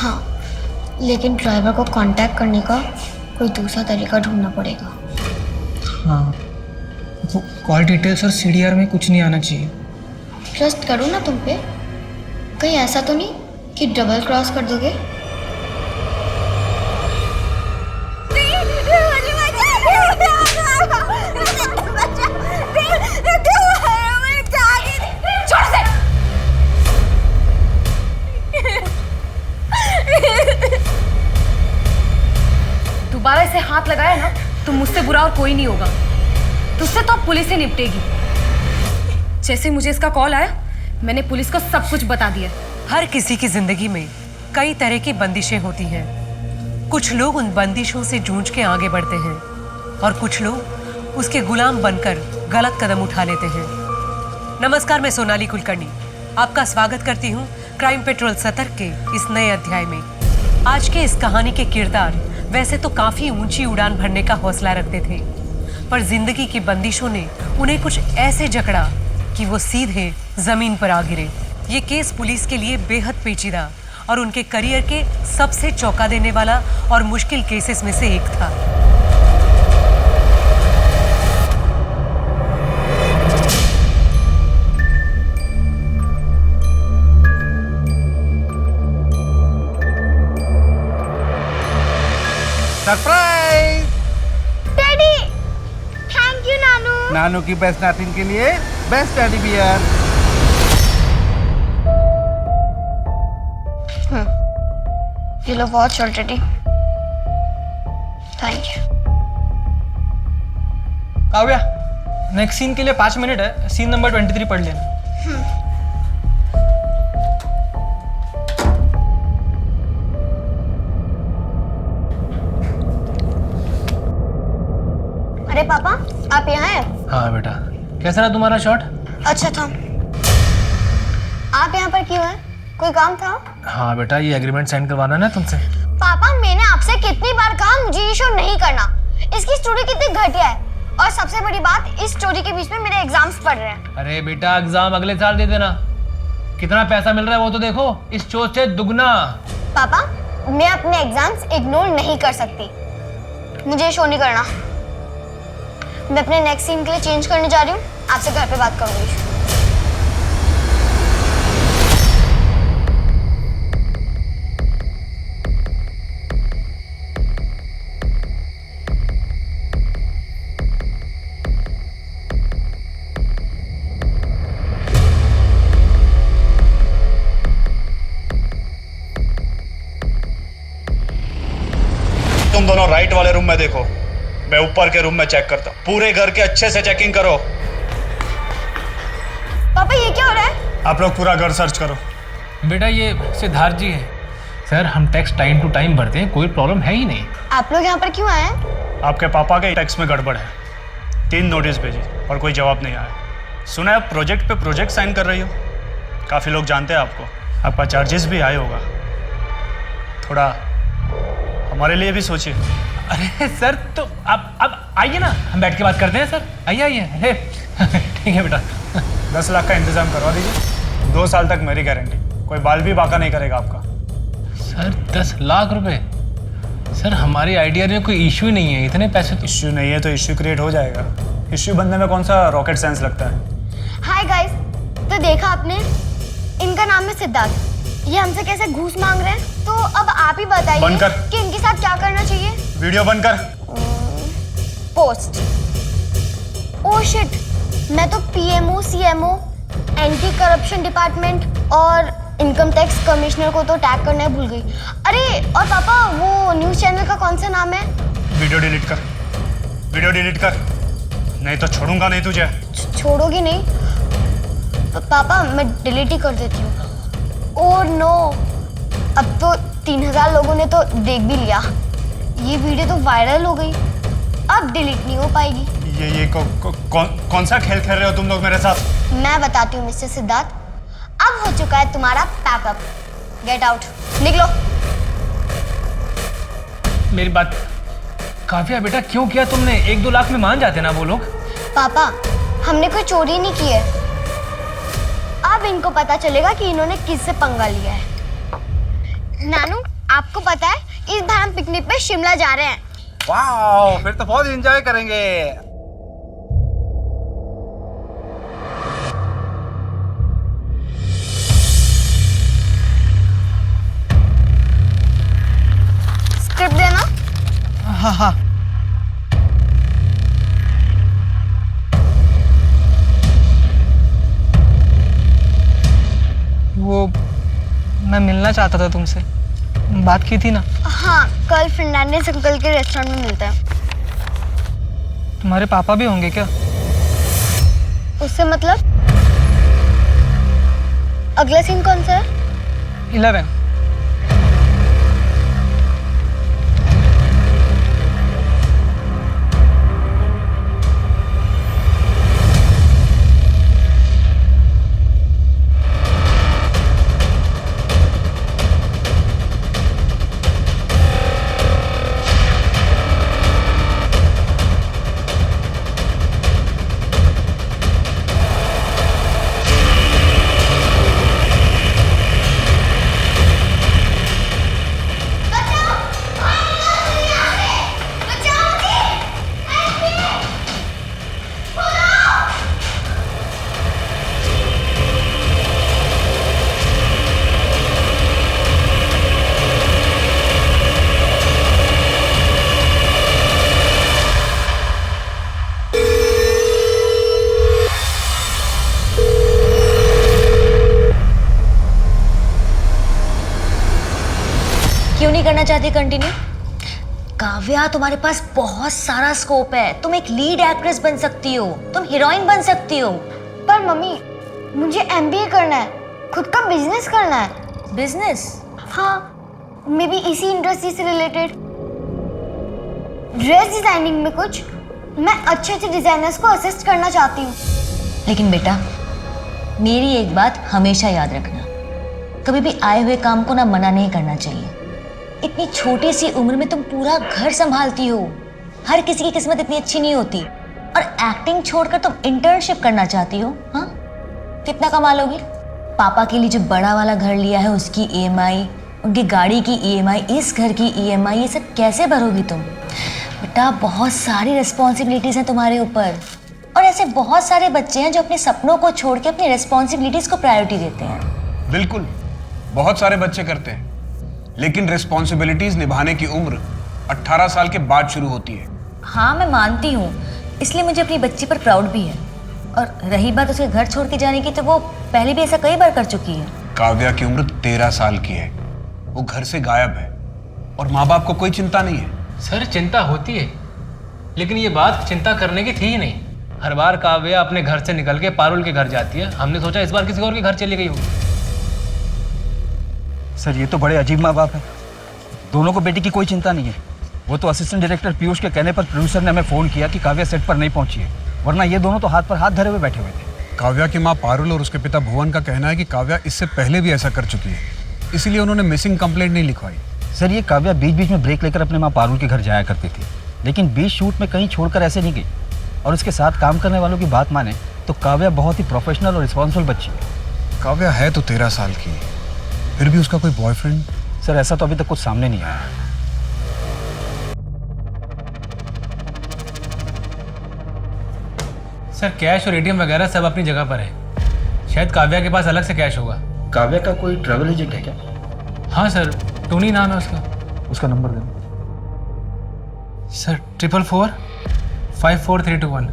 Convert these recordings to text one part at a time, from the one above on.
हाँ, लेकिन ड्राइवर को कांटेक्ट करने का कोई दूसरा तरीका ढूंढना पड़ेगा। हाँ, वो कॉल डिटेल्स और सीडीआर में कुछ नहीं आना चाहिए। ट्रस्ट करूँ ना तुम पे? कहीं ऐसा तो नहीं कि डबल क्रॉस कर दोगे? दोबारा इसे हाथ लगाया ना तो मुझसे बुरा और कोई नहीं होगा। तुझसे तो अब पुलिस ही निपटेगी। जैसे मुझे इसका कॉल आया मैंने पुलिस को सब कुछ बता दिया। हर किसी की जिंदगी में कई तरह की बंदिशें होती हैं। कुछ लोग उन बंदिशों से जूझ के आगे बढ़ते हैं और कुछ लोग उसके गुलाम बनकर गलत कदम उठा लेते हैं। नमस्कार, मैं सोनाली कुलकर्णी आपका स्वागत करती हूँ क्राइम पेट्रोल सतर्क के इस नए अध्याय में। आज के इस कहानी के किरदार वैसे तो काफी ऊंची उड़ान भरने का हौसला रखते थे, पर जिंदगी की बंदिशों ने उन्हें कुछ ऐसे जकड़ा कि वो सीधे जमीन पर आ गिरे। ये केस पुलिस के लिए बेहद पेचीदा और उनके करियर के सबसे चौंका देने वाला और मुश्किल केसेस में से एक था। सरप्राइज! डैडी, थैंक यू नानू। नानू की बेस्ट नातिन के लिए बेस्ट टेडी बियर। ये लो watch already. Thank you. Kavya, next scene के लिए 5 मिनट है। सीन नंबर 23 पढ़ लेना। अरे पापा, आप यहाँ हैं? हाँ बेटा, कैसा रहा तुम्हारा शॉट? अच्छा था। आप यहाँ पर क्यों हैं? कोई काम था? हाँ बेटा, ये एग्रीमेंट साइन करवाना ना तुमसे। पापा, मैंने आपसे कितनी बार कहा मुझे ये शो नहीं करना। इसकी स्टोरी कितनी घटिया है और सबसे बड़ी बात, इस स्टोरी के बीच में मेरे एग्जाम्स पढ़ रहे हैं। अरे बेटा, एग्जाम अगले साल दे देना। कितना पैसा मिल रहा है वो तो देखो, इस शो से दुगना। पापा, मैं अपने एग्जाम्स इग्नोर नहीं कर सकती। मुझे ये शो नहीं करना। मैं अपने नेक्स्ट सीन के लिए चेंज करने जा रही हूँ। आपसे घर पे बात करूंगी। तुम दोनों राइट वाले रूम में देखो, मैं ऊपर के रूम में चेक करता हूँ। पूरे घर के अच्छे से चेकिंग करो। पापा, ये क्या हो रहा है? आप लोग पूरा घर सर्च करो। बेटा, ये सिद्धार्थ जी है। सर, हम टैक्स टाइम टू टाइम भरते हैं, कोई प्रॉब्लम है ही नहीं। आप लोग यहाँ पर क्यों आए हैं? आपके पापा के टैक्स में गड़बड़ है। 3 नोटिस भेजी और कोई जवाब नहीं आया। सुना है आप प्रोजेक्ट पे प्रोजेक्ट साइन कर रही हो। काफ़ी लोग जानते हैं आपको। आपका चार्जेस भी हाई होगा। थोड़ा हमारे लिए भी सोचिए। अरे सर, तो अब आइए ना, हम बैठ के बात करते हैं। सर आइए आइए। अरे ठीक है बेटा। 10 लाख का इंतजाम करवा दीजिए। 2 साल तक मेरी गारंटी, कोई बाल भी बाका नहीं करेगा आपका। सर 10 लाख रुपए? सर, हमारी आइडिया में कोई इश्यू नहीं है, इतने पैसे तो। इश्यू नहीं है तो इश्यू क्रिएट हो जाएगा। इश्यू बनने में कौन सा रॉकेट साइंस लगता है। हाय गाइस, तो देखा आपने, इनका नाम है सिद्धार्थ। ये हमसे कैसे घूस मांग रहे हैं। तो अब आप ही बताइए बंद कर। कि इनके साथ क्या करना चाहिए। वीडियो बंद कर। पोस्ट। ओह शिट, मैं तो PMO, CMO, anti corruption department और इनकम टैक्स कमिश्नर को तो टैग करना भूल गई। अरे और पापा, वो न्यूज़ चैनल का कौन सा नाम है? वीडियो डिलीट कर, वीडियो डिलीट कर, नहीं तो छोड़ूंगा नहीं तुझे। छोड़ोगी नहीं? पापा, मैं डिलीट ही कर देती हूँ। ओह नो, अब तो 3000 लोगों ने तो देख भी लिया। ये वीडियो तो वायरल हो गई, अब डिलीट नहीं हो पाएगी। ये कौन सा खेल खेल रहे हो तुम लोग मेरे साथ? मैं बताती हूँ मिस्टर सिद्धार्थ, अब हो चुका है तुम्हारा पैकअप। गेट आउट, निकलो। मेरी बात काव्या बेटा, क्यों किया तुमने? 1-2 लाख में मान जाते ना वो लोग। पापा, हमने कोई चोरी नहीं की है। अब इनको पता चलेगा कि इन्होंने किससे पंगा लिया है। नानू, आपको पता है इस बार हम पिकनिक पे शिमला जा रहे हैं। वाओ, फिर तो बहुत एंजॉय करेंगे। स्क्रिप्ट देना। हाँ हाँ। वो मैं मिलना चाहता था तुमसे, बात की थी ना। हाँ, कल फर्नांडिस अंकल के रेस्टोरेंट में मिलते हैं। तुम्हारे पापा भी होंगे क्या? उससे मतलब? अगला सीन कौन सा है? 11। क्यों नहीं करना चाहती कंटिन्यू? काव्या, तुम्हारे पास बहुत सारा स्कोप है। तुम एक लीड एक्ट्रेस बन सकती हो, तुम हीरोइन बन सकती हो। पर मम्मी, मुझे एमबीए करना है, खुद का बिजनेस करना है। बिजनेस? हाँ, मे बी इसी इंडस्ट्री से रिलेटेड। ड्रेस डिजाइनिंग में कुछ। मैं अच्छे अच्छे डिजाइनर्स को असिस्ट करना चाहती हूँ। लेकिन बेटा, मेरी एक बात हमेशा याद रखना, कभी भी आए हुए काम को ना मना नहीं करना चाहिए। इतनी छोटी सी उम्र में तुम पूरा घर संभालती हो। हर किसी की किस्मत इतनी अच्छी नहीं होती। और एक्टिंग छोड़कर तुम इंटर्नशिप करना चाहती हो? हाँ, कितना कमा लोगी? पापा के लिए जो बड़ा वाला घर लिया है उसकी ईएमआई, उनकी गाड़ी की ईएमआई, इस घर की ईएमआई, ये सब कैसे भरोगी तुम? बेटा, बहुत सारी रिस्पॉन्सिबिलिटीज हैं तुम्हारे ऊपर। और ऐसे बहुत सारे बच्चे हैं जो अपने सपनों को छोड़ के अपनी रिस्पॉन्सिबिलिटीज को प्रायोरिटी देते हैं। बिल्कुल, बहुत सारे बच्चे करते हैं, लेकिन रिस्पॉन्सिबिलिटीज निभाने की उम्र 18 साल के बाद शुरू होती है। हाँ, मैं मानती हूँ, इसलिए मुझे अपनी बच्ची पर प्राउड भी है। और रही बात उसके घर छोड़ के जाने की, तो वो पहले भी ऐसा कई बार कर चुकी है। काव्या की उम्र 13 साल की है, वो घर से गायब है और माँ बाप को कोई चिंता नहीं है। सर, चिंता होती है, लेकिन ये बात चिंता करने की थी ही नहीं। हर बार काव्या अपने घर से निकल के पारुल के घर जाती है, हमने सोचा इस बार किसी और के घर चली गई होगी। सर, ये तो बड़े अजीब माँ बाप हैं। दोनों को बेटी की कोई चिंता नहीं है। वो तो असिस्टेंट डायरेक्टर पीयूष के कहने पर प्रोड्यूसर ने हमें फ़ोन किया कि काव्या सेट पर नहीं पहुंची है, वरना ये दोनों तो हाथ पर हाथ धरे हुए बैठे हुए थे। काव्या की माँ पारुल और उसके पिता भुवन का कहना है कि काव्या इससे पहले भी ऐसा कर चुकी है, इसीलिए उन्होंने मिसिंग कंप्लेंट नहीं लिखवाई। सर, ये काव्या बीच बीच में ब्रेक लेकर अपने माँ पारुल के घर जाया करती थी, लेकिन बीच शूट में कहीं छोड़कर ऐसे नहीं गई। और उसके साथ काम करने वालों की बात माने तो काव्या बहुत ही प्रोफेशनल और रिस्पॉन्सिबल बच्ची है। काव्या है तो 13 साल की, फिर भी उसका कोई बॉयफ्रेंड? सर, ऐसा तो अभी तक कुछ सामने नहीं आया। सर, कैश और एटीएम वगैरह सब अपनी जगह पर है। शायद काव्या के पास अलग से कैश होगा। काव्या का कोई ट्रैवल एजेंट है क्या? हाँ सर, टोनी नाम है उसका। उसका नंबर देना। सर, 444-54321।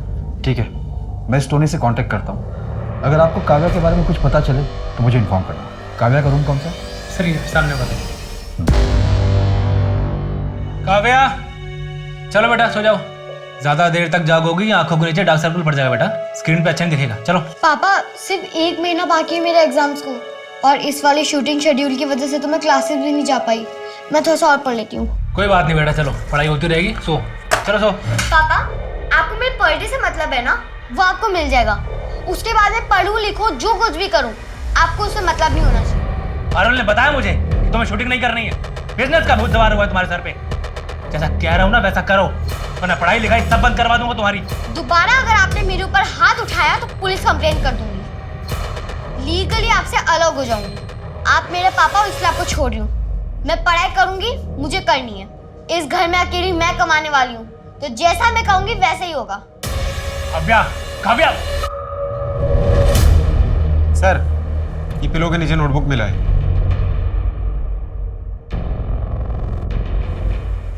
ठीक है, मैं इस टोनी से कांटेक्ट करता हूँ। अगर आपको काव्या के बारे में कुछ पता चले तो मुझे इन्फॉर्म करना। काव्या का रूम कौन सा है? सर, ये सामने वाला। काव्या, चलो बेटा सो जाओ। ज्यादा देर तक जागोगी, आंखों के नीचे डार्क सर्कल पड़ जाएगा बेटा, स्क्रीन पे अच्छा नहीं दिखेगा। चलो। पापा, सिर्फ 1 महीना बाकी है मेरे एग्जाम्स को, और इस वाले शूटिंग शेड्यूल की वजह से तो मैं क्लासेस भी नहीं जा पाई। मैं थोड़ा सा और पढ़ लेती हूँ। कोई बात नहीं बेटा, चलो, पढ़ाई होती रहेगी। सो चलो सो। पापा, आपको मेरे पर डे से मतलब है ना, वो आपको मिल जाएगा। उसके बाद मैं पढ़ूं लिखूं जो कुछ भी करूं, आपको उससे मतलब नहीं होना चाहिए। पारुल ने बताया मुझे कि तुम्हें शूटिंग नहीं करनी है, बिजनेस का भूत सवार हुआ है तुम्हारे सर पे। जैसा कह रहा हूँ ना वैसा करो, वरना पढ़ाई लिखाई सब बंद करवा दूंगा तुम्हारी। दोबारा अगर आपने मेरे ऊपर हाथ उठाया तो पुलिस कंप्लेंट कर दूंगी, लीगली आपसे अलग हो जाऊंगी। आप मेरे पापा हो, इसलिए आपको छोड़ रही हूँ। मैं पढ़ाई करूंगी, मुझे करनी है। इस घर में अकेली मैं कमाने वाली हूँ, तो जैसा मैं कहूंगी वैसे ही होगा। काव्या, काव्या! सर, ये पिलो के नीचे नोटबुक मिला है।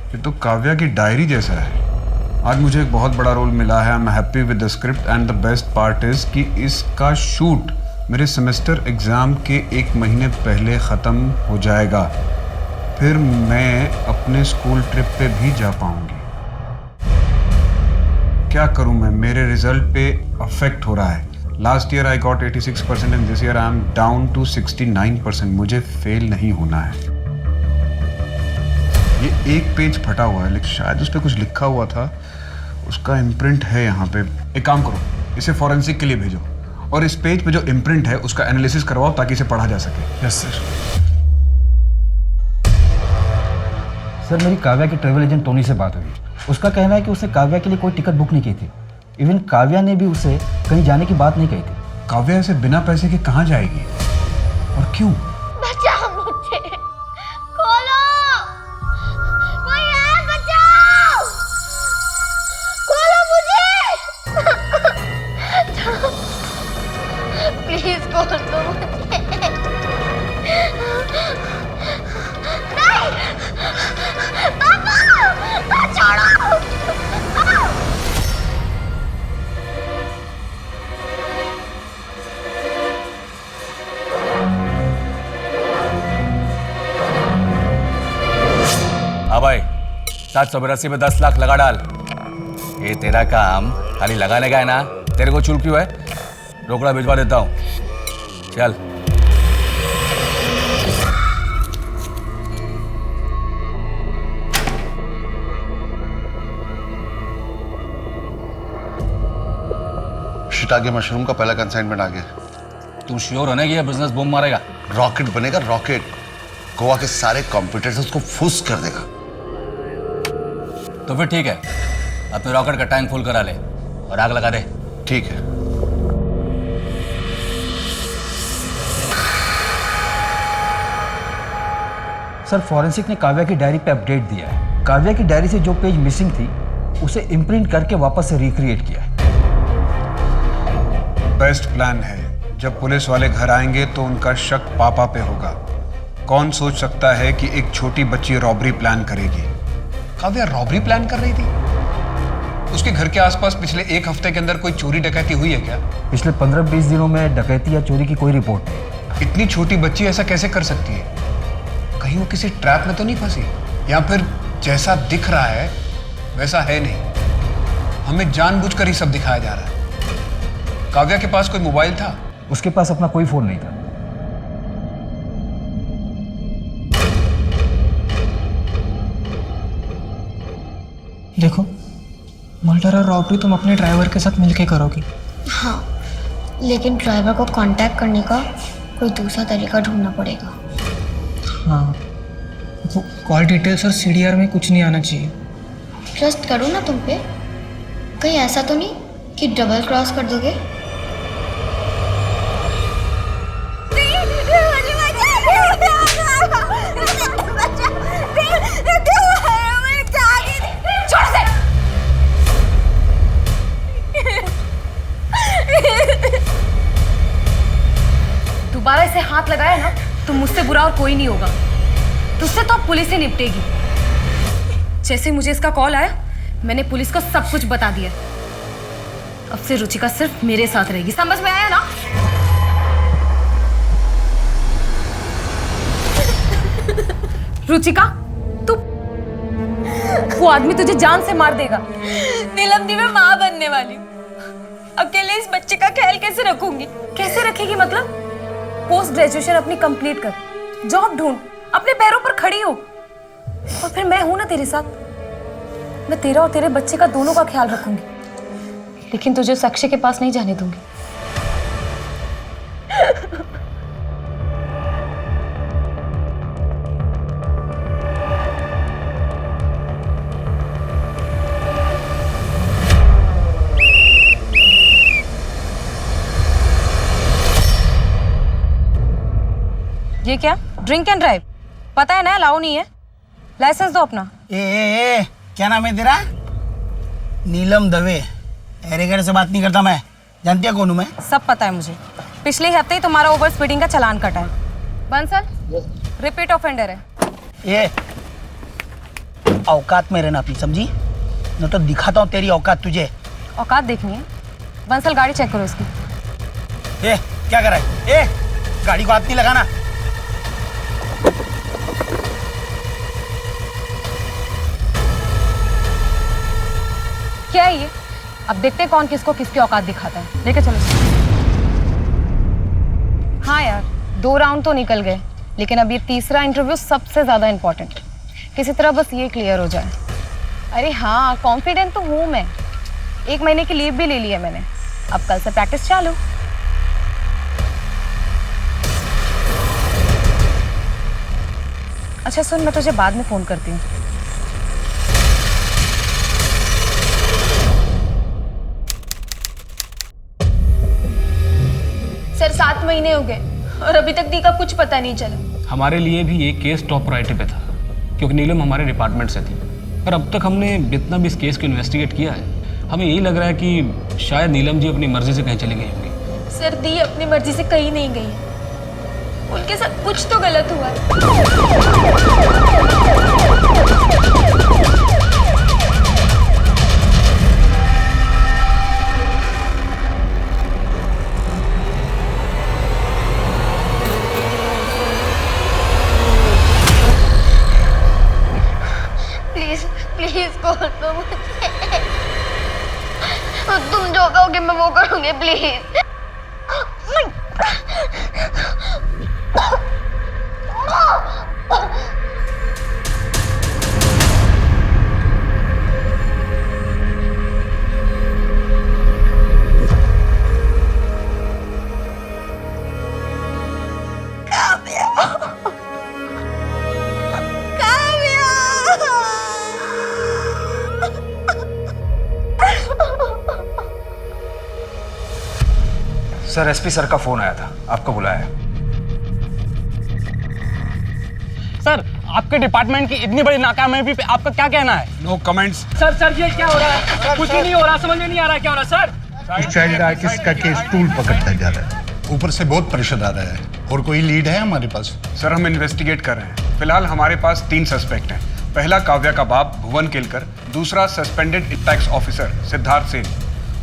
ये तो काव्या की डायरी जैसा है। आज मुझे एक बहुत बड़ा रोल मिला है। I am happy with the script and the best part is कि इसका शूट मेरे सेमेस्टर एग्जाम के 1 महीने पहले ख़त्म हो जाएगा। फिर मैं अपने स्कूल ट्रिप पे भी जा पाऊंगी। क्या करूं मैं, मेरे रिजल्ट पे अफेक्ट हो रहा है। Last year I got 86% and this year I am down to 69%। मुझे फेल नहीं होना है। ये एक पेज फटा हुआ है, लेकिन शायद उस पर कुछ लिखा हुआ था, उसका इम्प्रिंट है यहाँ पे। एक काम करो, इसे फॉरेंसिक के लिए भेजो और इस पेज पे जो इम्प्रिंट है उसका एनालिसिस करवाओ ताकि इसे पढ़ा जा सके। Yes sir. सर, मेरी काव्या के ट्रेवल एजेंट टोनी से बात हुई। उसका कहना है कि उसने काव्या के लिए कोई टिकट बुक नहीं की थी। इवन काव्या ने भी उसे कहीं जाने की बात नहीं कही थी। काव्या ऐसे बिना पैसे के कहाँ जाएगी और क्यों? बचाओ मुझे, खोलो, कोई है, बचाओ, खोलो मुझे, प्लीज खोल दो मुझे। नहीं, पापा, छोड़ो। हाँ भाई, 782 में 10 लाख लगा डाल। ये तेरा काम खाली लगाने का है ना? तेरे को चुल क्यों है? रोकड़ा भिजवा देता हूँ, चल। शिटागे मशरूम का पहला कंसाइनमेंट आ गया। तू श्योर होने की ये बिजनेस बूम मारेगा? रॉकेट बनेगा, रॉकेट। गोवा के सारे कॉम्पिटिटर्स उसको फुस कर देगा। तो फिर ठीक है, अपने रॉकेट का टैंक फुल करा ले और आग लगा दे। ठीक है। सर, फॉरेंसिक ने काव्या की डायरी पे अपडेट दिया है। काव्या की डायरी से जो पेज मिसिंग थी उसे इम्प्रिंट करके वापस से रिक्रिएट किया है। बेस्ट प्लान है। जब पुलिस वाले घर आएंगे तो उनका शक पापा पे होगा। कौन सोच सकता है कि एक छोटी बच्ची रॉबरी प्लान करेगी? काव्या रॉबरी प्लान कर रही थी? उसके घर के आसपास पिछले 1 हफ्ते के अंदर कोई चोरी डकैती हुई है क्या? पिछले 15-20 दिनों में डकैती या चोरी की कोई रिपोर्ट नहीं। इतनी छोटी बच्ची ऐसा कैसे कर सकती है? कहीं वो किसी ट्रैप में तो नहीं फंसी? या फिर जैसा दिख रहा है वैसा है नहीं? हमें जानबूझकर ही सब दिखाया जा रहा है। काव्या के पास कोई मोबाइल था? उसके पास अपना कोई फोन नहीं था। देखो, मर्डर और रॉबरी तुम अपने ड्राइवर के साथ मिलके करोगी। हाँ, लेकिन ड्राइवर को कांटेक्ट करने का कोई दूसरा तरीका ढूंढना पड़ेगा। हाँ, वो कॉल डिटेल्स और सीडीआर में कुछ नहीं आना चाहिए। ट्रस्ट करो ना तुम पे। कहीं ऐसा तो नहीं कि डबल क्रॉस कर दोगे? दोबारा इसे हाथ लगाया ना तो मुझसे बुरा और कोई नहीं होगा। तुझसे तो अब पुलिस ही निपटेगी। जैसे मुझे इसका कॉल आया, मैंने पुलिस को सब कुछ बता दिया। अब से रुचिका सिर्फ मेरे साथ रहेगी, समझ में आया ना? रुचिका, तू, वो आदमी तुझे जान से मार देगा। नीलम दी, मैं माँ बनने वाली हूँ। अकेले इस बच्चे का ख्याल कैसे रखूंगी? कैसे रखेगी मतलब? पोस्ट ग्रेजुएशन अपनी कंप्लीट कर, जॉब ढूंढ, अपने पैरों पर खड़ी हो, और फिर मैं हूं ना तेरे साथ। मैं तेरा और तेरे बच्चे का दोनों का ख्याल रखूंगी, लेकिन तुझे उस अक्षय के पास नहीं जाने दूंगी। ये क्या? Drink and drive? पता है ना अलाउ नहीं है। लाइसेंस दो अपना। ए, क्या नाम है तेरा? नीलम दवे। अरे घर से बात नहीं करता मैं, जानती है कौन हूँ मैं? सब पता है मुझे। पिछले हफ्ते ही तुम्हारा ओवर स्पीडिंग का चालान कटा है। बंसल रिपीट ऑफेंडर है। ये औकात में रहना अपनी, समझी? न तो दिखाता हूँ तेरी औकात तुझे। औकात देखनी है? बंसल गाड़ी चेक करो इसकी। ए, क्या कर रहा है? ए, गाड़ी को हाथ नहीं लगाना। क्या है ये? अब देखते हैं कौन किसको किसकी औकात दिखाता है। लेके चलो। हाँ यार, 2 राउंड तो निकल गए, लेकिन अब ये तीसरा इंटरव्यू सबसे ज्यादा इंपॉर्टेंट। किसी तरह बस ये क्लियर हो जाए। अरे हाँ, कॉन्फिडेंट तो हूँ मैं। 1 महीने की लीव भी ले ली है मैंने। अब कल से प्रैक्टिस चालू। अच्छा सुन, मैं तुझे बाद में फोन करती हूँ। सर 7 महीने हो गए और अभी तक दी का कुछ पता नहीं चला। हमारे लिए भी ये केस टॉप प्रायोरिटी पे था, क्योंकि नीलम हमारे डिपार्टमेंट से थी। पर अब तक हमने जितना भी इस केस को इन्वेस्टिगेट किया है, हमें यही लग रहा है कि शायद नीलम जी अपनी मर्जी से कहीं चली गई होंगी। सर दी अपनी मर्जी से कहीं नहीं गई है। उनके साथ कुछ तो गलत हुआ है। प्लीज प्लीज कॉल दो मुझे। तुम जो कहोगे मैं वो करूंगी, प्लीज। सर, एसपी सर का फोन आया था, आपको बुलाया। सर, आपके डिपार्टमेंट की इतनी बड़ी नाकामयाबी पे आपका क्या कहना है? No comments. सर ये क्या हो रहा है? कुछ भी नहीं हो रहा, समझ में नहीं आ रहा क्या हो रहा है सर। चाइल्ड आर्टिस्ट का केस टूल पकड़ता जा रहा है, ऊपर से बहुत प्रेशर आ रहा है। और कोई लीड है हमारे पास? सर, हम इन्वेस्टिगेट कर रहे हैं। फिलहाल हमारे पास 3 सस्पेक्ट हैं। पहला काव्या का बाप भुवन केलकर, दूसरा suspended tax officer Siddharth Sen,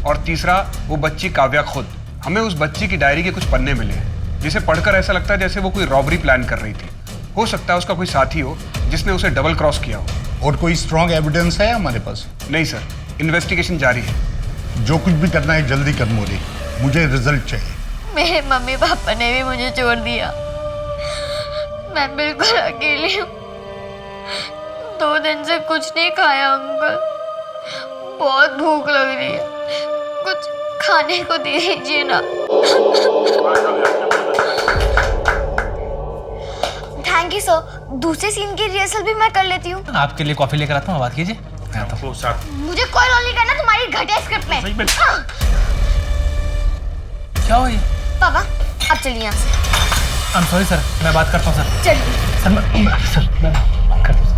और तीसरा वो बच्ची काव्या खुद। हमें उस बच्ची की डायरी के कुछ पन्ने मिले हैं, जिसे पढ़कर ऐसा लगता है जैसे वो कोई रॉबरी प्लान कर रही थी। हो सकता है उसका कोई साथी हो जिसने उसे डबल क्रॉस किया हो। और कोई स्ट्रॉन्ग एविडेंस है हमारे पास? नहीं सर, इन्वेस्टिगेशन जारी है। जो कुछ भी करना है जल्दी कर मोदी, मुझे रिजल्ट चाहिए। मेरे मम्मी पापा ने भी मुझे छोड़ दिया। मैं बिल्कुल अकेली हूँ। 2 दिन से कुछ नहीं खाया अंकल। बहुत भूख लग रही है, कुछ खाने को दे दीजिए ना। Thank you sir. दूसरे सीन की रिहर्सल भी मैं कर लेती हूँ। आपके लिए कॉफी लेकर आता हूँ, बात कीजिए। मुझे कोई रोल नहीं करना तुम्हारी घटिया स्क्रिप्ट में। क्या हो ये? पापा अब चलिए यहाँ से। आई एम सॉरी सर, मैं बात करता हूँ सर। चलिए सर मैं बात करता हूँ।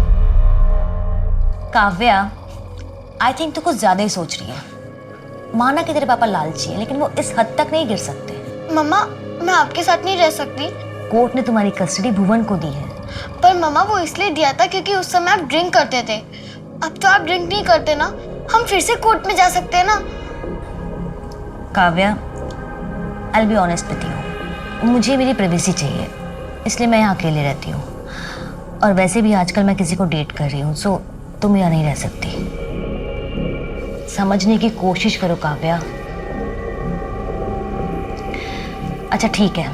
काव्या, आई थिंक तू कुछ ज्यादा ही सोच रही है। माना कि तेरे पापा लालची है, लेकिन वो इस हद तक नहीं गिर सकते। मम्मा, मैं आपके साथ नहीं रह सकती। कोर्ट ने तुम्हारी कस्टडी भुवन को दी है। पर मम्मा वो इसलिए दिया था क्योंकि उस समय आप ड्रिंक करते थे। अब तो आप ड्रिंक नहीं करते ना, हम फिर से कोर्ट में जा सकते हैं ना। Kavya, I will be honest with you, मुझे मेरी प्राइवेसी चाहिए, इसलिए मैं यहाँ अकेले रहती हूँ। और वैसे भी आजकल मैं किसी को डेट कर रही हूँ, सो तुम यहाँ नहीं रह सकती। समझने की कोशिश करो काव्या। अच्छा ठीक है,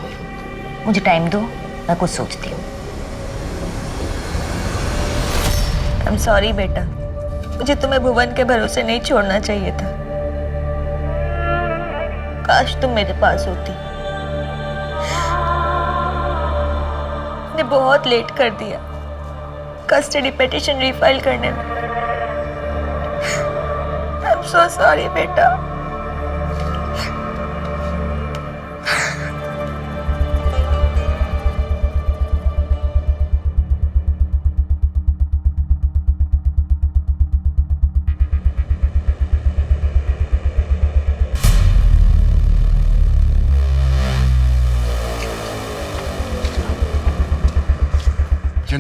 मुझे टाइम दो, मैं कुछ सोचती हूँ। आई एम सॉरी बेटा, मुझे तुम्हें भुवन के भरोसे नहीं छोड़ना चाहिए था। काश तुम मेरे पास होती। ने बहुत लेट कर दिया कस्टडी पिटीशन रीफाइल करने में। आई एम सो सॉरी बेटा।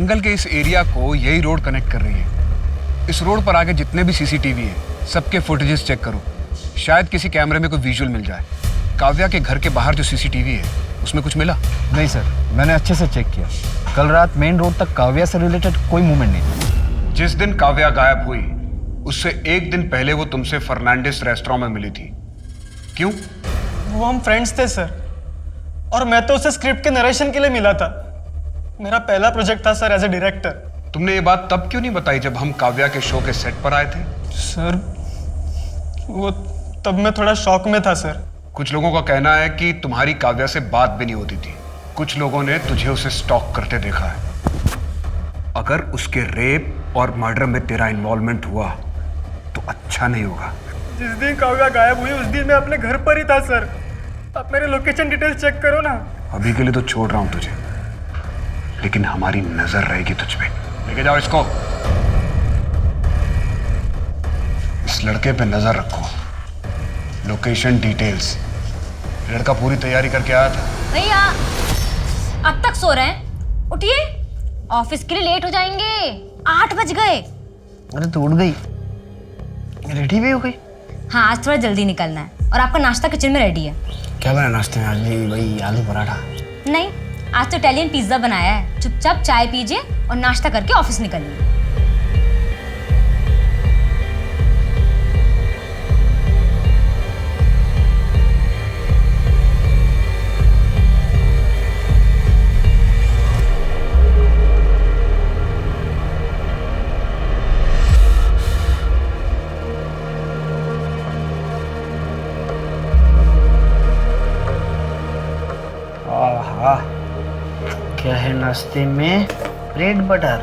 जंगल के इस एरिया को यही रोड कनेक्ट कर रही है। इस रोड पर आगे जितने भी सीसीटीवी हैं, सबके फुटेजेस चेक करो। शायद किसी कैमरे में कोई विजुअल मिल जाए। काव्या के घर के बाहर जो सीसीटीवी है, उसमें कुछ मिला? नहीं सर, मैंने अच्छे से चेक किया। कल रात मेन रोड तक काव्या से रिलेटेड कोई मूवमेंट नहीं था। जिस दिन काव्या गायब हुई, उससे एक दिन पहले वो तुमसे फर्नांडिस रेस्टोरेंट में मिली थी। क्यों? वो हम फ्रेंड्स थे सर, और मैं तो उसे स्क्रिप्ट के नरेशन के लिए मिला था। मेरा पहला प्रोजेक्ट था सर एज ए डायरेक्टर। तुमने ये बात तब क्यों नहीं बताई जब हम काव्या के शो के सेट पर आए थे? सर वो तब मैं थोड़ा शॉक में था सर। कुछ लोगों का कहना है कि तुम्हारी काव्या से बात भी नहीं होती थी। कुछ लोगों ने तुझे उसे स्टॉक करते देखा है। अगर उसके रेप और मर्डर में तेरा इन्वॉल्वमेंट हुआ तो अच्छा नहीं होगा। जिस दिन काव्या गायब हुई उस दिन मैं अपने घर पर ही था सर। आप मेरे लोकेशन डिटेल्स चेक करो ना। अभी के लिए तो छोड़ रहा हूं तुझे, लेकिन हमारी नजर रहेगी तुझ पे। लेके जाओ इसको। इस लड़के पे नजर रखो। Location details. लड़का पूरी तैयारी करके आया था। भैया अब तक सो रहे हैं, उठिए, ऑफिस के लिए लेट हो जाएंगे। 8 बज गए। अरे तो उठ गई, रेडी भी हो गई? हाँ, आज थोड़ा जल्दी निकलना है और आपका नाश्ता किचन में रेडी है। क्या बना नाश्ते में आज? वही आलू पराठा? नहीं, आज तो इटालियन पिज्जा बनाया है। चुपचाप चाय पीजिए और नाश्ता करके ऑफिस निकलिए। क्या है नाश्ते में? Bread butter.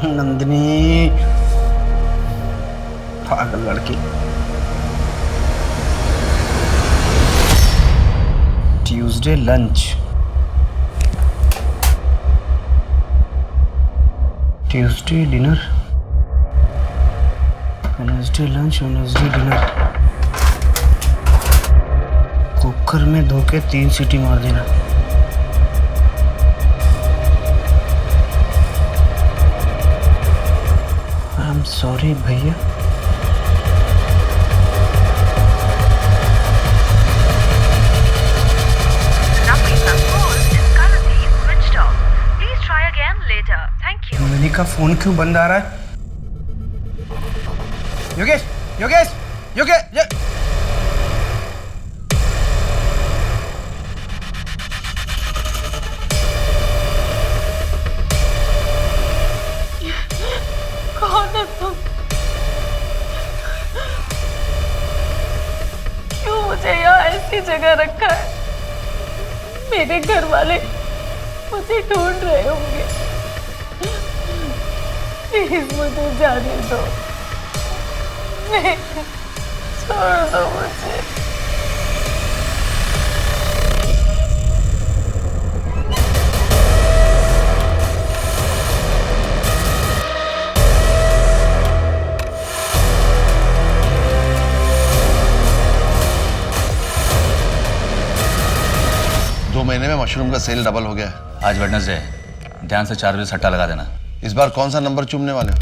नंदिनी पागल लड़की। Tuesday lunch, Tuesday dinner, Wednesday lunch, Wednesday dinner. Cooker में धो के 3 सीटी मार देना। सॉरी भैया। नंदिनी का फोन क्यों बंद आ रहा है? योगेश, योगेश, योगेश, कौन है तुम? क्यों मुझे यहाँ ऐसी जगह रखा है? मेरे घर वाले मुझे ढूंढ रहे होंगे। प्लीज मुझे जाने दो। नहीं, छोड़ दो मुझे। महीने में मशरूम का सेल डबल हो गया है। आज वेडनेसडे है, ध्यान से 4 बजे सट्टा लगा देना। इस बार कौन सा नंबर चूमने वाले हो?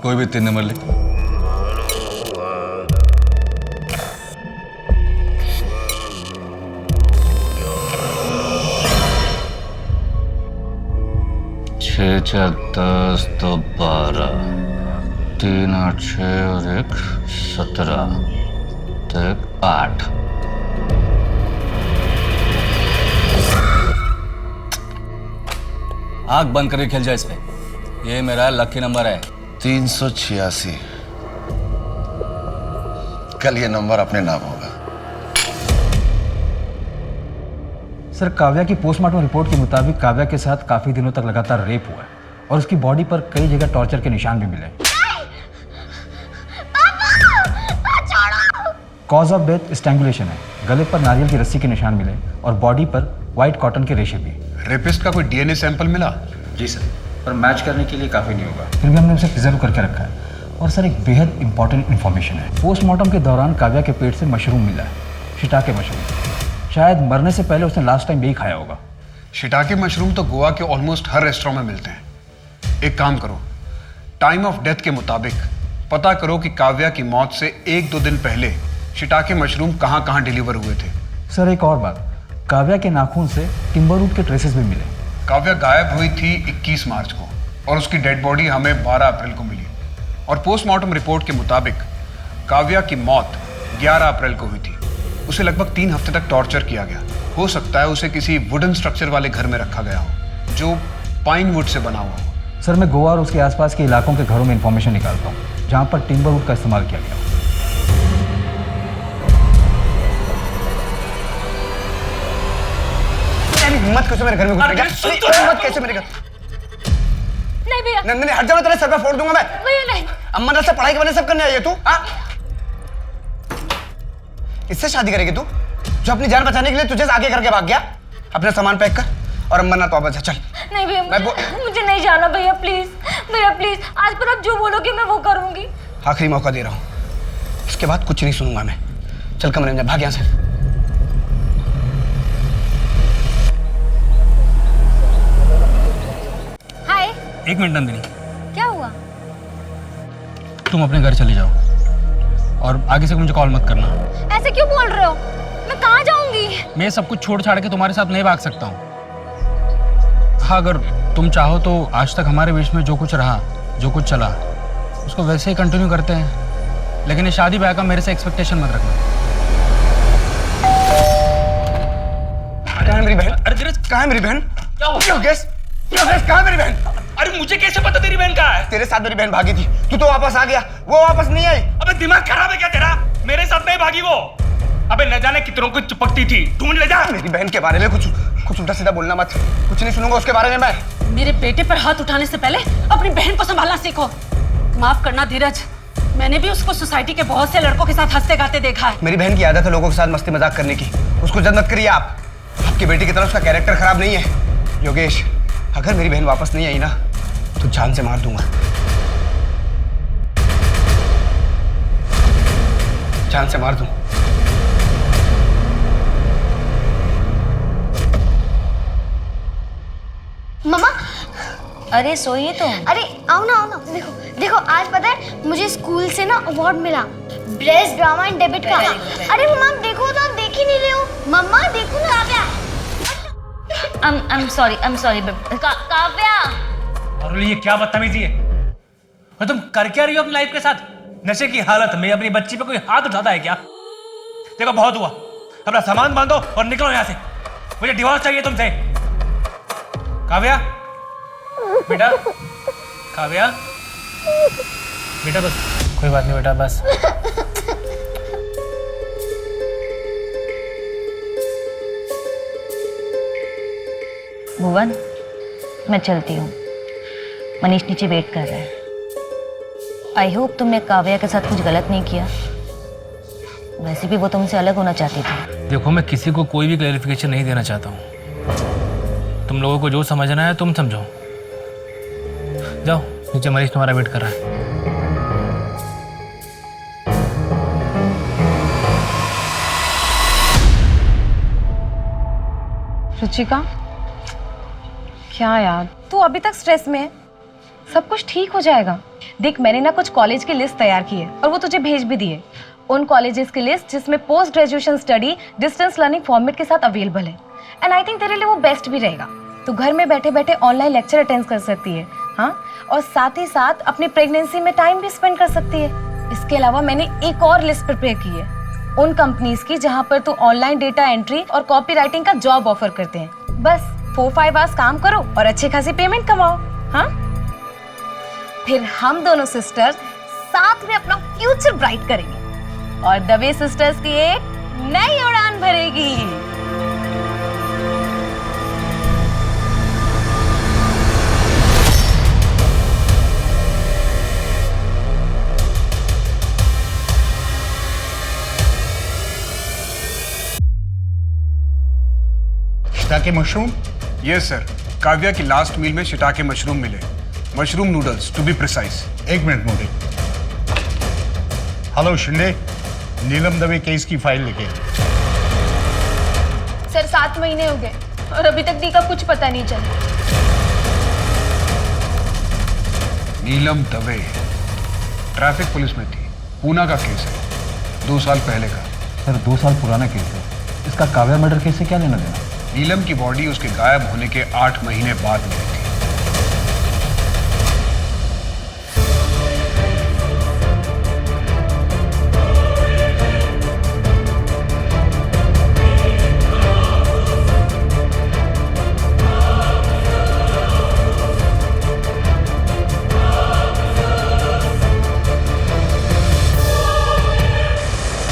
कोई भी 3 नंबर ले। छः 4 10 तो 12, 3 8 6 और 1 17, तो 1 8। आंख बंद करके खेल जाए इस पे। ये मेरा लकी नंबर है 386। कल ये नंबर अपने नाम होगा। सर, काव्या की पोस्टमार्टम रिपोर्ट के मुताबिक काव्या के साथ काफी दिनों तक लगातार रेप हुआ है और उसकी बॉडी पर कई जगह टॉर्चर के निशान भी मिले। कॉज ऑफ डेथ स्ट्रैंगुलेशन है। गले पर नारियल की रस्सी के निशान मिले और बॉडी पर व्हाइट कॉटन के रेशे भी। रेपिस्ट का कोई डीएनए सैंपल मिला? जी सर, पर मैच करने के लिए काफ़ी नहीं होगा। फिर भी हमने उसे प्रिजर्व करके रखा है। और सर, एक बेहद इंपॉर्टेंट इन्फॉर्मेशन है। पोस्टमार्टम के दौरान काव्या के पेट से मशरूम मिला है, शिटाके मशरूम। शायद मरने से पहले उसने लास्ट टाइम यही खाया होगा। शिटाके मशरूम तो गोवा के ऑलमोस्ट हर रेस्टोरेंट में मिलते हैं। एक काम करो, टाइम ऑफ डेथ के मुताबिक पता करो कि काव्या की मौत से 1-2 दिन पहले शिटाके मशरूम कहाँ कहाँ डिलीवर हुए थे। सर एक और बात, काव्या के नाखून से टिम्बरवुड के ट्रेसेस भी मिले। काव्या गायब हुई थी 21 मार्च को और उसकी डेड बॉडी हमें 12 अप्रैल को मिली और पोस्टमार्टम रिपोर्ट के मुताबिक काव्या की मौत 11 अप्रैल को हुई थी। उसे लगभग 3 हफ्ते तक टॉर्चर किया गया। हो सकता है उसे किसी वुडन स्ट्रक्चर वाले घर में रखा गया हो जो पाइन वुड से बना हुआ हो। सर मैं गोवा और उसके आसपास के इलाकों के घरों में इंफॉर्मेशन निकालता हूँ जहाँ पर टिम्बरवुड का इस्तेमाल किया गया हो। हिम्मत कैसे मेरे घर में घुस गया? हिम्मत कैसे मेरे घर? नहीं भैया, नंदिनी हट जाओ, तेरे सर पे फोड़ दूंगा मैं। भैया नहीं। अम्मा से पढ़ाई के बने सब करने आई है तू? इससे शादी करेगी तू जो अपनी जान बचाने के लिए तुझे आगे करके भाग गया? अपना सामान पैक कर और अम्मा तो अब चल। नहीं भैया, मुझे नहीं जाना भैया, प्लीज भैया प्लीज। आज पर आप जो बोलोगे मैं वो करूंगी। आखिरी मौका दे रहा हूँ, इसके बाद कुछ नहीं सुनूंगा मैं। चल कमरे में भाग यहाँ से। हाय। 1 मिनट नंदिनी, क्या हुआ? तुम अपने घर चले जाओ और आगे से मुझे कॉल मत करना। ऐसे क्यों बोल रहे हो? मैं कहाँ जाऊंगी? मैं सब कुछ छोड़ छाड़ के तुम्हारे साथ नहीं भाग सकता हूँ। हाँ अगर तुम चाहो तो आज तक हमारे बीच में जो कुछ रहा, जो कुछ चला, उसको वैसे ही कंटिन्यू करते हैं, लेकिन ये शादी ब्याह का मेरे से एक्सपेक्टेशन मत रखना। कहाँ है मेरी बहन? अरे धीरज, कहाँ है मेरी बहन? योगेश, योगेश कहाँ है मेरी बहन? अरे मुझे कैसे पता तेरी बहन कहाँ है? तेरे साथ मेरी बहन भागी थी, तू तो वापस आ गया, वो वापस नहीं आई। अबे दिमाग खराब है क्या तेरा? मेरे साथ नहीं भागी वो। अबे न जाने कितनों को चिपकती थी, ढूंढ ले जा। मेरी बहन के बारे में कुछ उल्टा सीधा बोलना मत, कुछ नहीं सुनूंगा उसके बारे में मैं। मेरे बेटे पर हाथ उठाने से पहले अपनी बहन को संभालना सीखो। माफ करना धीरज, मैंने भी उसको सोसाइटी के बहुत से लड़कों के साथ हंसते गाते देखा है। मेरी बहन की आदत है लोगों के साथ मस्ती मजाक करने की, उसको जद मत करिए आप। आपकी बेटी की तरह उसका कैरेक्टर खराब नहीं है। योगेश, अगर मेरी बहन वापस नहीं आई ना तो जान से मार दूंगा, जान से मार दूं। मम्मा, अरे सोइए तो। अरे आओ ना। देखो देखो, आज पता है मुझे स्कूल से ना अवार्ड मिला, बेस्ट ड्रामा एंड डेब्यूट का। अरे मम्मा देखो तो, आप देख ही नहीं रहे हो। मम्मा देखो ना। I'm sorry Kavya. और ये क्या बदतमीजी है? और तुम कर क्या रही हो अपनी लाइफ के साथ? नशे की हालत में अपनी बच्ची पे कोई हाथ उठाता है क्या? देखो बहुत हुआ, अपना सामान बांधो और निकलो यहाँ से। मुझे डिवोर्स चाहिए तुमसे। काव्या, बेटा, काव्या, बेटा बस, कोई बात नहीं बेटा, बस। भुवन, मैं चलती हूँ, मनीष नीचे वेट कर रहा है। आई होप तुमने काव्या के साथ कुछ गलत नहीं किया, वैसे भी वो तुमसे अलग होना चाहती थी। देखो मैं किसी को कोई भी क्लैरिफिकेशन नहीं देना चाहता हूँ, तुम लोगों को जो समझना है तुम समझो। जाओ नीचे, मनीष तुम्हारा वेट कर रहा है। रुचिका, क्या यार, तू अभी तक स्ट्रेस में है? सब कुछ ठीक हो जाएगा। देख, मैंने ना कुछ कॉलेज की लिस्ट तैयार की है और वो तुझे भेज भी दी है। उन कॉलेजेस की लिस्ट जिसमें post graduation study distance learning format के साथ अवेलेबल है, एंड आई थिंक तेरे लिए वो बेस्ट भी रहेगा। तू घर में बैठे बैठे ऑनलाइन लेक्चर अटेंड कर सकती है, हाँ, और साथ ही साथ अपनी प्रेगनेंसी में टाइम भी स्पेंड कर सकती है। इसके अलावा मैंने एक और लिस्ट प्रिपेयर की है उन कंपनीज की जहाँ पर तू ऑनलाइन डेटा एंट्री और कॉपी राइटिंग का जॉब ऑफर करते हैं। बस 4-5 आवर्स काम करो और अच्छी खासी पेमेंट कमाओ, हाँ? फिर हम दोनों सिस्टर्स साथ में अपना फ्यूचर ब्राइट करेंगे और दवे सिस्टर्स की एक नई उड़ान भरेगी। Shiitake mushroom? Yes sir, Kavya की लास्ट मील में शिटाके मशरूम मिले, mushroom noodles to be precise. एक minute Modi. Hello Shinde, Neelam Dave case की फाइल लेके। सर 7 महीने हो गए और अभी तक दी का कुछ पता नहीं चला। नीलम दवे ट्रैफिक पुलिस में थी। पूना का केस है, 2 साल पहले का। सर 2 साल पुराना केस है, इसका काव्या मर्डर केस से क्या लेना देना? नीलम की बॉडी उसके गायब होने के 8 महीने बाद मिली थी।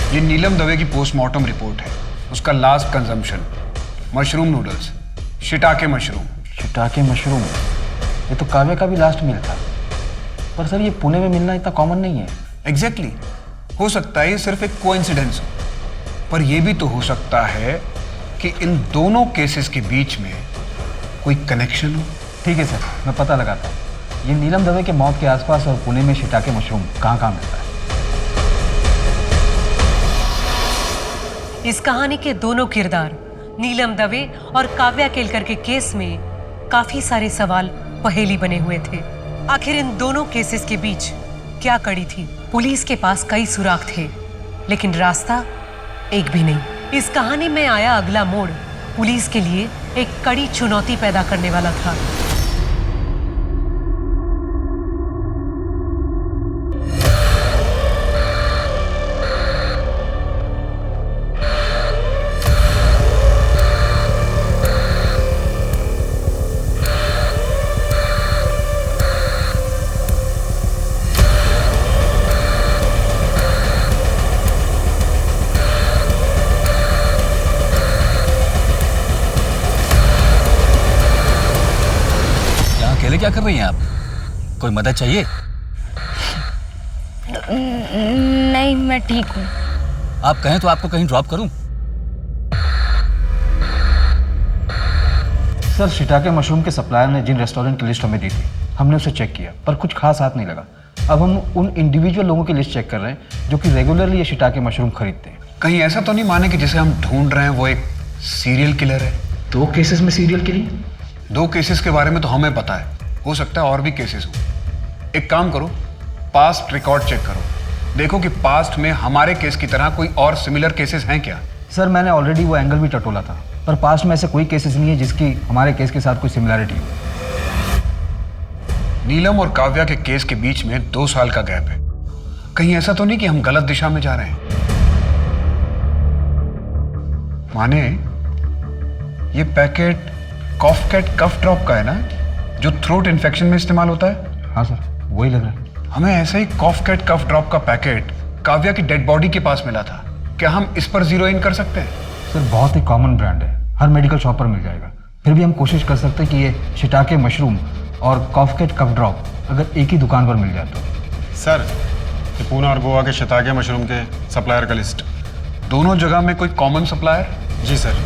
ये नीलम दवे की पोस्टमार्टम रिपोर्ट है। उसका last consumption mushroom noodles, shiitake mushroom. Shiitake mushroom, ये तो काव्या का भी लास्ट मील था। पर सर ये पुणे में मिलना इतना कॉमन नहीं है। एग्जैक्टली हो सकता है ये सिर्फ एक कोइंसिडेंस हो, पर यह भी तो हो सकता है कि इन दोनों केसेस के बीच में कोई कनेक्शन हो। ठीक है सर, मैं पता लगाता हूँ। ये नीलम दवे के मौत के आसपास और पुणे में शिटाके मशरूम कहाँ कहाँ मिलता है। इस कहानी के दोनों किरदार नीलम दवे और काव्या केलकर के केस में काफी सारे सवाल पहेली बने हुए थे। आखिर इन दोनों केसेस के बीच क्या कड़ी थी? पुलिस के पास कई सुराग थे, लेकिन रास्ता एक भी नहीं। इस कहानी में आया अगला मोड़ पुलिस के लिए एक कड़ी चुनौती पैदा करने वाला था। अकेले क्या कर रही हैं आप? कोई मदद चाहिए? नहीं, मैं ठीक हूँ। आप कहें तो आपको कहीं ड्रॉप करूं? सर शिटाके मशरूम के सप्लायर ने जिन रेस्टोरेंट की लिस्ट हमें दी थी, हमने उसे चेक किया, पर कुछ खास हाथ नहीं लगा। अब हम उन इंडिविजुअल लोगों की लिस्ट चेक कर रहे हैं जो कि रेगुलरली ये शिटाके मशरूम खरीदते हैं। कहीं ऐसा तो नहीं माने कि जिसे हम ढूंढ रहे हैं वो एक सीरियल किलर है? 2 केसेस में सीरियल किलिंग? 2 केसेस के बारे में तो हमें पता है, हो सकता है और भी केसेस हो। एक काम करो, पास्ट रिकॉर्ड चेक करो, देखो कि पास्ट में हमारे केस की तरह कोई और सिमिलर केसेस हैं क्या। सर मैंने ऑलरेडी वो एंगल भी टटोला था, पर पास्ट में ऐसे कोई केसेस नहीं है जिसकी हमारे केस के साथ कोई सिमिलरिटी हो। नीलम और काव्या के केस के बीच में 2 साल का गैप है। कहीं ऐसा तो नहीं कि हम गलत दिशा में जा रहे हैं? माने ये पैकेट कॉफकेट कफ ड्रॉप का है ना, जो थ्रोट इन्फेक्शन में इस्तेमाल होता है? हाँ सर, वही लग रहा है। हमें ऐसे ही कॉफकेट कफ ड्रॉप का पैकेट काव्या की डेड बॉडी के पास मिला था। क्या हम इस पर जीरो इन कर सकते हैं? सर बहुत ही कॉमन ब्रांड है, हर मेडिकल शॉप पर मिल जाएगा। फिर भी हम कोशिश कर सकते हैं कि ये शिटाके मशरूम और कॉफकेट कफ ड्रॉप अगर एक ही दुकान पर मिल जाए तो। सर ये पूना और गोवा के शिटाके मशरूम के सप्लायर का लिस्ट। दोनों जगह में कोई कॉमन सप्लायर? जी सर।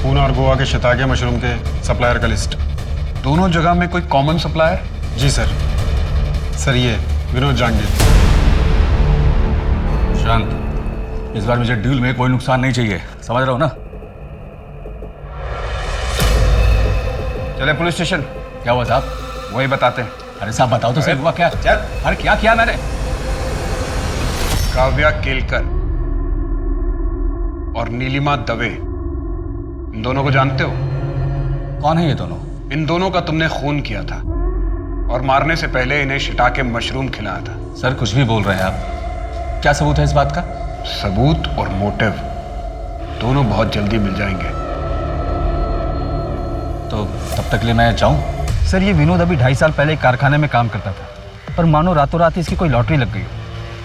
पूना और गोवा के शिटाके मशरूम के सप्लायर का लिस्ट। दोनों जगह में कोई कॉमन सप्लायर? जी सर। सर ये विनोद जांगिर। शांत, इस बार मुझे डील में कोई नुकसान नहीं चाहिए, समझ रहे हो ना? चले पुलिस स्टेशन। क्या हुआ साहब? वही बताते हैं। अरे साहब बताओ तो सही, हुआ क्या? चल। अरे क्या किया मैंने? काव्या केलकर और नीलिमा दवे, इन दोनों को जानते हो? कौन है ये दोनों? इन दोनों का तुमने खून किया था और मारने से पहले इन्हें शिटाके मशरूम खिलाया था। सर कुछ भी बोल रहे हैं आप, क्या सबूत है इस बात का? सबूत और मोटिव दोनों बहुत जल्दी मिल जाएंगे। तो तब तक ले मैं जाऊं? सर ये विनोद अभी 2.5 साल पहले एक कारखाने में काम करता था, पर मानो रातों रात इसकी कोई लॉटरी लग गई हो।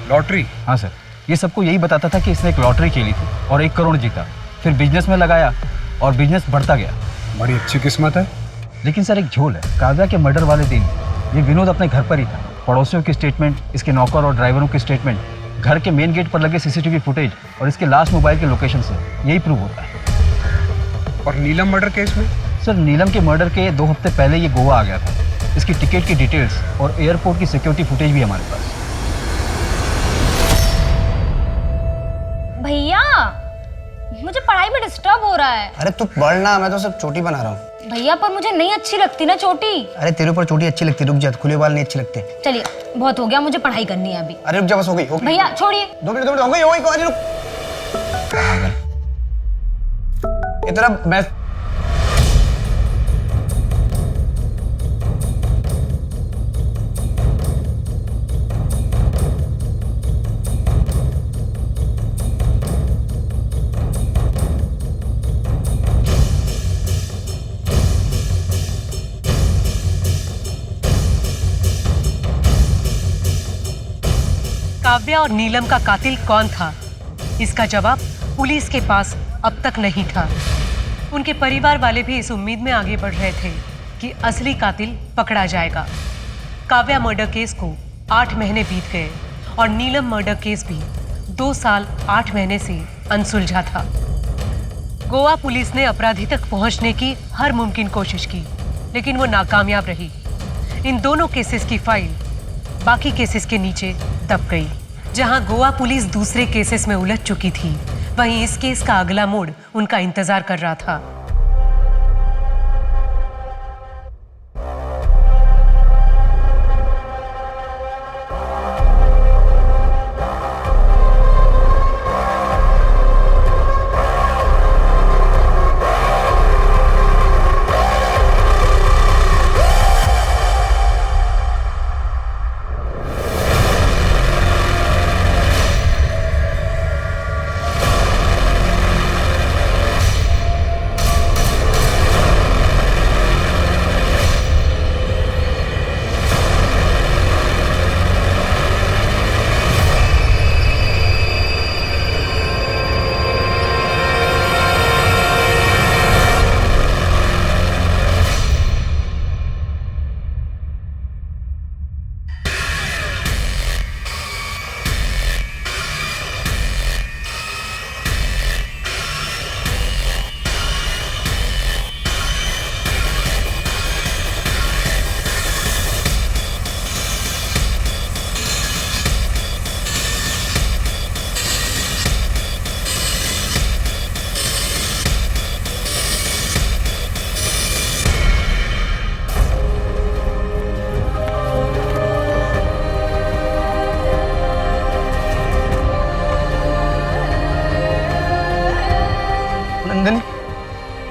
लॉटरी? हाँ सर, ये सबको यही बताता था कि इसने एक लॉटरी खेली थी और 1 करोड़ जीता। फिर बिजनेस में लगाया और बिजनेस बढ़ता गया। बड़ी अच्छी किस्मत है। लेकिन सर एक झोल है, काव्या के मर्डर वाले दिन ये विनोद अपने घर पर ही था। पड़ोसियों की स्टेटमेंट, इसके नौकर और ड्राइवरों की स्टेटमेंट, घर के मेन गेट पर लगे सीसीटीवी फुटेज और इसके लास्ट मोबाइल के लोकेशन से यही प्रूव होता है। और नीलम मर्डर केस में? सर नीलम के मर्डर के 2 हफ्ते पहले ये गोवा आ गया था। इसकी टिकट की डिटेल्स और एयरपोर्ट की सिक्योरिटी फुटेज भी हमारे पास। भैया मुझे पढ़ाई में डिस्टर्ब हो रहा है। अरे तू पढ़ना, मैं तो सिर्फ चोटी बना रहा हूँ। भैया पर मुझे नहीं अच्छी लगती ना चोटी। अरे तेरे ऊपर चोटी अच्छी लगती, रुक जा, खुले बाल नहीं अच्छे लगते। चलिए बहुत हो गया, मुझे पढ़ाई करनी है अभी। अरे रुक जा, बस हो गई भैया छोड़िए। 2 मिनट हो गई, अरे रुक। इतना मैं काव्या और नीलम का कातिल कौन था, इसका जवाब पुलिस के पास अब तक नहीं था। उनके परिवार वाले भी इस उम्मीद में आगे बढ़ रहे थे कि असली कातिल पकड़ा जाएगा। काव्या मर्डर केस को 8 महीने बीत गए और नीलम मर्डर केस भी 2 साल 8 महीने से अनसुलझा था। गोवा पुलिस ने अपराधी तक पहुंचने की हर मुमकिन कोशिश की, लेकिन वो नाकामयाब रही। इन दोनों केसेस की फाइल बाकी केसेस के नीचे दब गई। जहां गोवा पुलिस दूसरे केसेस में उलझ चुकी थी, वहीं इस केस का अगला मोड़ उनका इंतजार कर रहा था।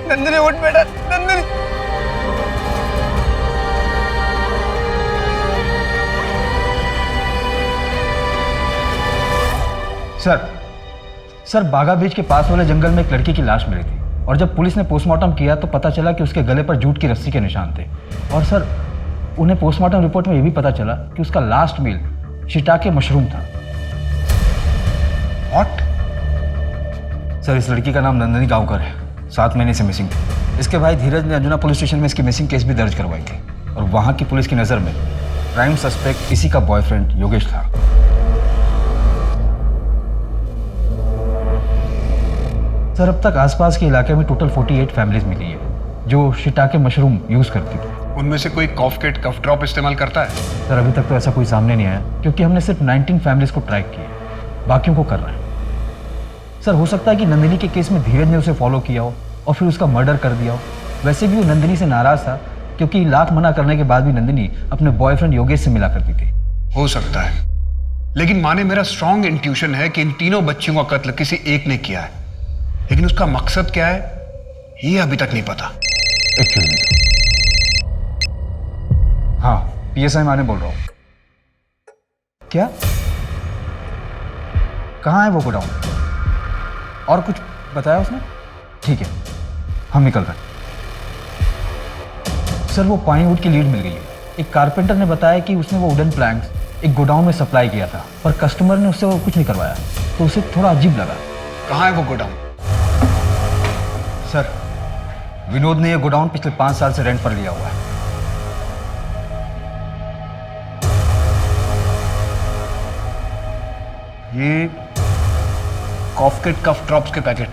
नंदिनी उठ बेटा, नंदिनी। सर बागा बीच के पास वाले जंगल में एक लड़की की लाश मिली थी और जब पुलिस ने पोस्टमार्टम किया तो पता चला कि उसके गले पर जूट की रस्सी के निशान थे। और सर उन्हें पोस्टमार्टम रिपोर्ट में यह भी पता चला कि उसका लास्ट मील शिटाके मशरूम था। व्हाट? सर इस लड़की का नाम नंदिनी गांवकर है, 7 महीने से मिसिंग थी। इसके भाई धीरज ने अंजुना पुलिस स्टेशन में इसकी मिसिंग केस भी दर्ज करवाई थी और वहां की पुलिस की नज़र में प्राइम सस्पेक्ट इसी का बॉयफ्रेंड योगेश था। सर अब तक आसपास के इलाके में टोटल 48 फैमिलीज मिली है जो शिटाके मशरूम यूज करती थी। उनमें से कोई कॉफ किट कफ ड्रॉप इस्तेमाल करता है? सर अभी तक तो ऐसा कोई सामने नहीं आया क्योंकि हमने सिर्फ 19 फैमिलीज को ट्रैक किया है, बाकियों को कर रहे हैं। सर हो सकता है कि नंदिनी के केस में धीरज ने उसे फॉलो किया हो और फिर उसका मर्डर कर दिया हो। वैसे भी वो नंदिनी से नाराज था क्योंकि लाख मना करने के बाद भी नंदिनी अपने बॉयफ्रेंड योगेश से मिला करती थी। हो सकता है, लेकिन माने मेरा स्ट्रॉन्ग इंट्यूशन है कि इन तीनों बच्चियों का कत्ल किसी एक ने किया है, लेकिन उसका मकसद क्या है ये अभी तक नहीं पता। हाँ पीएसआई माने बोल रहा हूँ। क्या? कहाँ है वो गोडाउन? और कुछ बताया उसने? ठीक है हम निकल रहे हैं। सर वो पाइनवुड की लीड मिल गई है। एक कारपेंटर ने बताया कि उसने वो वुडन प्लैंक्स एक गोडाउन में सप्लाई किया था पर कस्टमर ने उससे वो कुछ नहीं करवाया तो उसे थोड़ा अजीब लगा। कहाँ है वो गोडाउन? सर विनोद ने ये गोडाउन पिछले 5 साल से रेंट पर लिया हुआ है। ये कॉफ किट कफ ड्रॉप्स के पैकेट।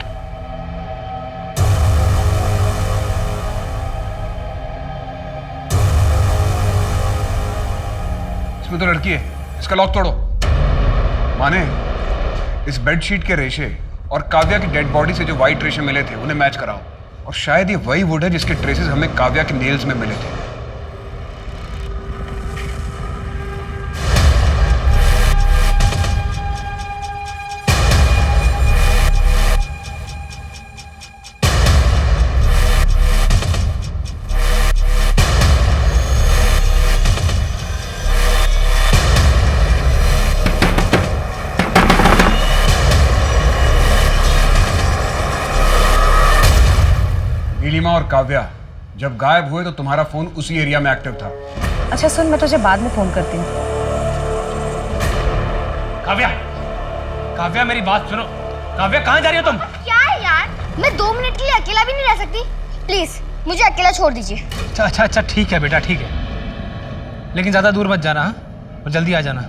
इसमें तो लड़की है, इसका लॉक तोड़ो। माने इस बेडशीट के रेशे और काव्या की डेड बॉडी से जो व्हाइट रेशे मिले थे उन्हें मैच कराओ और शायद ये वही वुड है जिसके ट्रेसेस हमें काव्या के नेल्स में मिले थे। नीलिमा और काव्या जब गायब हुए तो तुम्हारा फोन उसी एरिया में एक्टिव था। अच्छा सुन, मैं तुझे बाद में फोन करती हूँ। काव्या, काव्या मेरी बात सुनो। काव्या कहाँ जा रही हो तुम? क्या है यार, मैं 2 मिनट के लिए अकेला भी नहीं रह सकती। प्लीज मुझे अकेला छोड़ दीजिए। अच्छा ठीक है बेटा, ठीक है, लेकिन ज्यादा दूर मत जाना, हाँ? और जल्दी आ जाना।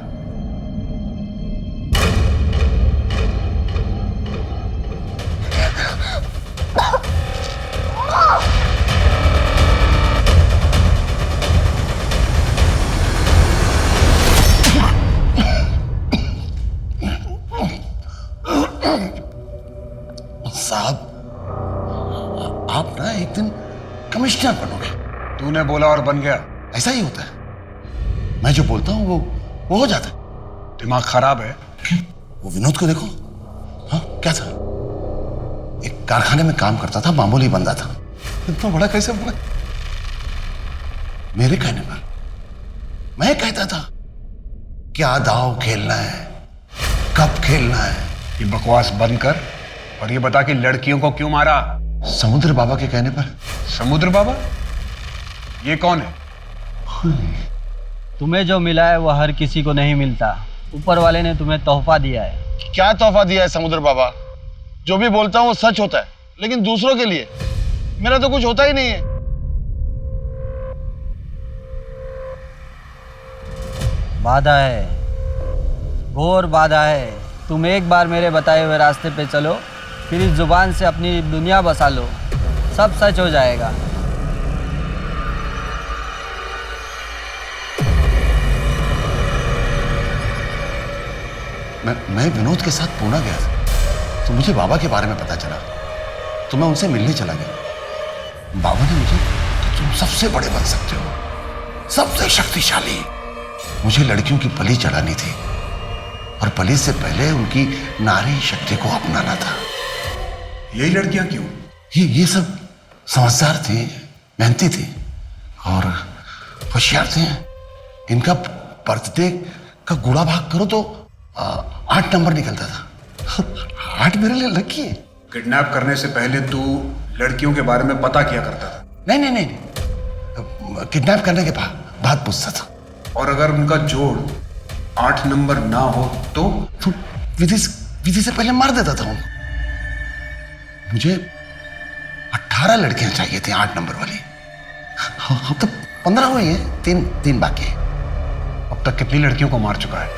साहब, आप ना एक दिन कमिश्नर बनोगे। तूने बोला और बन गया। ऐसा ही होता है, मैं जो बोलता हूँ वो हो जाता है। दिमाग खराब है। वो विनोद को देखो, हाँ क्या था? एक कारखाने में काम करता था, मामूली बंदा था, इतना बड़ा कैसे हुआ? मेरे कहने पर मैं कहता था क्या दांव खेलना है, कब खेलना है। ये बकवास बंद कर और ये बता कि लड़कियों को क्यों मारा? समुद्र बाबा के कहने पर। समुद्र बाबा? ये कौन है? तुम्हें जो मिला है वो हर किसी को नहीं मिलता। ऊपर वाले ने तुम्हें तोहफा दिया है। क्या तोहफा दिया है समुद्र बाबा? जो भी बोलता हूँ वो सच होता है, लेकिन दूसरों के लिए मेरा तो कुछ होता ही नहीं है। बाधा है, घोर बाधा है। तुम एक बार मेरे बताए हुए रास्ते पे चलो, फिर इस जुबान से अपनी दुनिया बसा लो, सब सच हो जाएगा। मैं विनोद के साथ पूना गया था, तो मुझे बाबा के बारे में पता चला, तो मैं उनसे मिलने चला गया। बाबा ने मुझे, तो तुम सबसे बड़े बन सकते हो, सबसे शक्तिशाली। मुझे लड़कियों की बलि चढ़ानी थी, और बलि से पहले उनकी नारी शक्ति को अपनाना था। यही लड़कियां क्यों? ये सब समझदार थी, मेहनती थी और होशियार थे। इनका बर्थडे का गुड़ा भाग करो तो 8 नंबर निकलता था। 8 मेरे लिए लकी है। किडनैप करने से पहले तू लड़कियों के बारे में पता किया करता था? नहीं, किडनैप करने के बाद पूछता था। और अगर उनका जोड़ 8 नंबर ना हो तो विधि से पहले मार देता था उनको। मुझे 18 लड़कियां चाहिए थी 8 नंबर वाली। अब तो 15 हुई है, 3 बाकी है। अब तक कितनी लड़कियों को मार चुका है,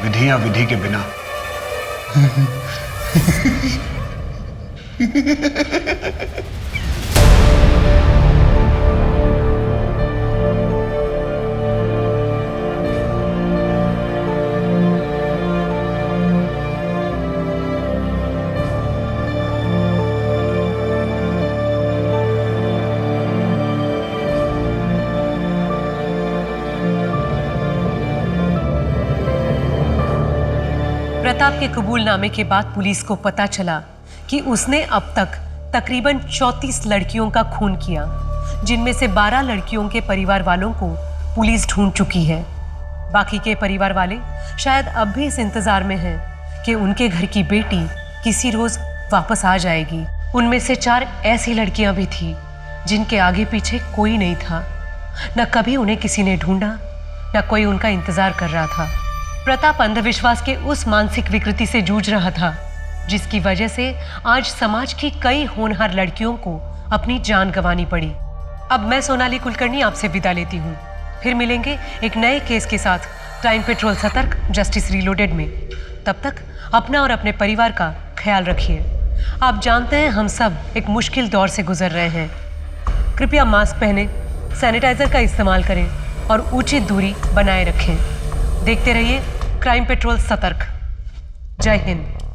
विधि या विधि के बिना? प्रताप के कबूलनामे के बाद पुलिस को पता चला कि उसने अब तक तकरीबन 34 लड़कियों का खून किया, जिनमें से 12 लड़कियों के परिवार वालों को पुलिस ढूंढ चुकी है। बाकी के परिवार वाले शायद अब भी इस इंतजार में हैं कि उनके घर की बेटी किसी रोज वापस आ जाएगी। उनमें से 4 ऐसी लड़कियां भी थी जिनके आगे पीछे कोई नहीं था, न कभी उन्हें किसी ने ढूंढा, न कोई उनका इंतजार कर रहा था। प्रताप अंधविश्वास के उस मानसिक विकृति से जूझ रहा था जिसकी वजह से आज समाज की कई होनहार लड़कियों को अपनी जान गंवानी पड़ी। अब मैं सोनाली कुलकर्णी आपसे विदा लेती हूँ। फिर मिलेंगे एक नए केस के साथ क्राइम पेट्रोल सतर्क जस्टिस रीलोडेड में। तब तक अपना और अपने परिवार का ख्याल रखिए। आप जानते हैं हम सब एक मुश्किल दौर से गुजर रहे हैं। कृपया मास्क पहनें, सैनिटाइजर का इस्तेमाल करें और उचित दूरी बनाए रखें। देखते रहिए क्राइम पेट्रोल सतर्क। जय हिंद।